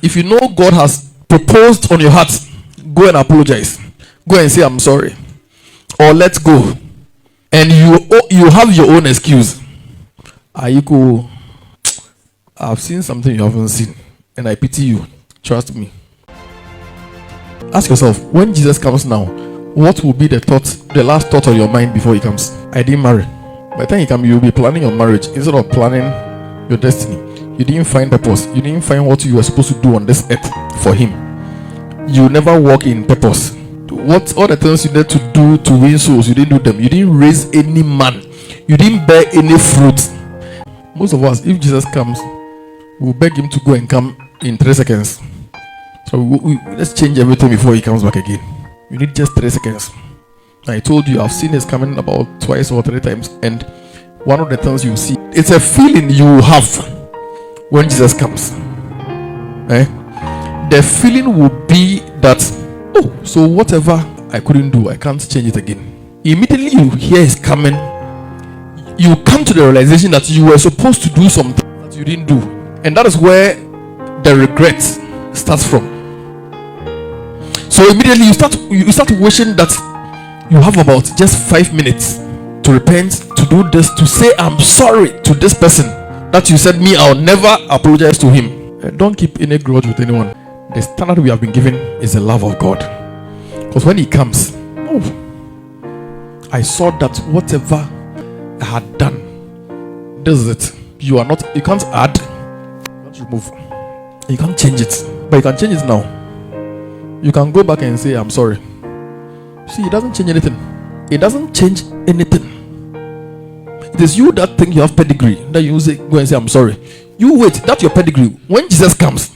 if you know God has proposed on your heart, go and apologize. Go and say, I'm sorry. Or let's go. And you have your own excuse. You go, I've seen something you haven't seen, and I pity you. Trust me. Ask yourself, when Jesus comes now, what will be the last thought on your mind before he comes? I didn't marry. By the time he comes, you'll be planning your marriage instead of planning your destiny. You didn't find purpose. You didn't find what you were supposed to do on this earth for him. You never walk in purpose. What all the things you need to do to win souls, you didn't do them. You didn't raise any man. You didn't bear any fruit. Most of us, if Jesus comes, we'll beg him to go and come in 3 seconds. So let's change everything before he comes back again. You need just 3 seconds. I told you, I've seen this coming about 2 or 3 times, and one of the things you see, it's a feeling you have when Jesus comes. The feeling will be that, oh, so whatever I couldn't do, I can't change it again. Immediately you hear he's coming, you come to the realization that you were supposed to do something that you didn't do, and that is where the regret starts from. So immediately you start wishing that you have about just 5 minutes to repent, to do this, to say I'm sorry to this person that you said me, I'll never apologize to him. Don't keep any grudge with anyone. The standard we have been given is the love of God. Because when he comes, I saw that whatever I had done, this is it. You can't add, you can't remove, you can't change it. But you can change it now. You can go back and say, I'm sorry. See, it doesn't change anything. It doesn't change anything. It is you that think you have pedigree, that you go and say, I'm sorry. You wait, that's your pedigree. When Jesus comes,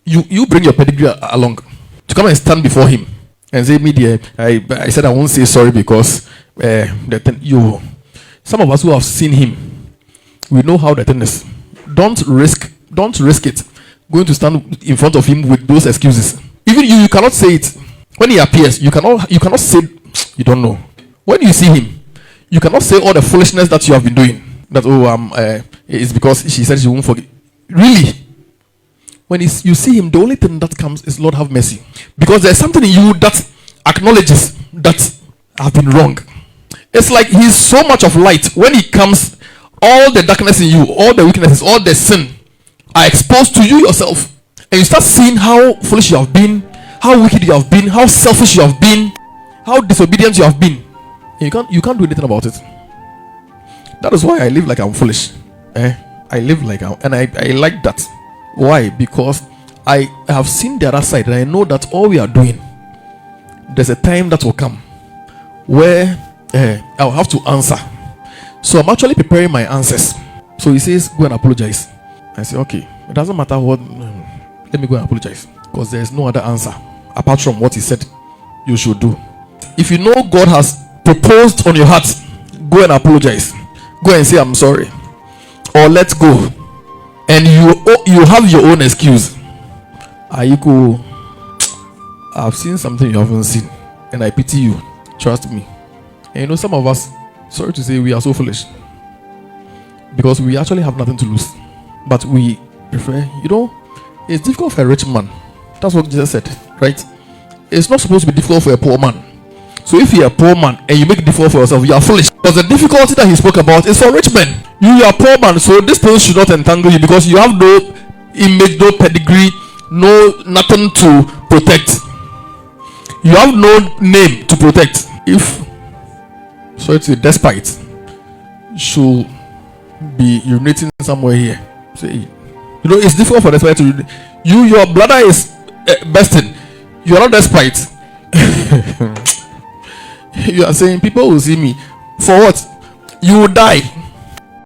you bring your pedigree along to come and stand before him and say, media, I said I won't say sorry because some of us who have seen him, we know how the thing is. Don't risk it going to stand in front of him with those excuses. Even you cannot say it. When he appears, you cannot say you don't know. When you see him, you cannot say all the foolishness that you have been doing. That it's because she said she won't forgive. Really, when you see him, the only thing that comes is Lord have mercy, because there's something in you that acknowledges that I've been wrong. It's like he's so much of light. When he comes, all the darkness in you, all the weaknesses, all the sin are exposed to you yourself, and you start seeing how foolish you have been, how wicked you have been, how selfish you have been, how disobedient you have been. And you can't do anything about it. That is why I live like I'm foolish. I live like and I like that. Why? Because I have seen the other side, and I know that all we are doing, there's a time that will come where I'll have to answer. So I'm actually preparing my answers. So he says, go and apologize. I say, okay, it doesn't matter what, let me go and apologize, because there's no other answer apart from what he said you should do. If you know God has proposed on your heart, go and apologize. Go and say, I'm sorry. Or let's go. And you have your own excuse. You go, I've seen something you haven't seen, and I pity you. Trust me. And some of us, sorry to say, we are so foolish, because we actually have nothing to lose, but we prefer, it's difficult for a rich man. That's what Jesus said, right? It's not supposed to be difficult for a poor man. So if you're a poor man and you make it difficult for yourself, you are foolish. Because the difficulty that he spoke about is for rich men. You are a poor man, so this thing should not entangle you, because you have no image, no pedigree, nothing to protect. You have no name to protect. If, sorry to say, despite should be urinating somewhere here, say, it's difficult for despite to your bladder is bursting. You are not despite. You are saying people will see me for what? You will die.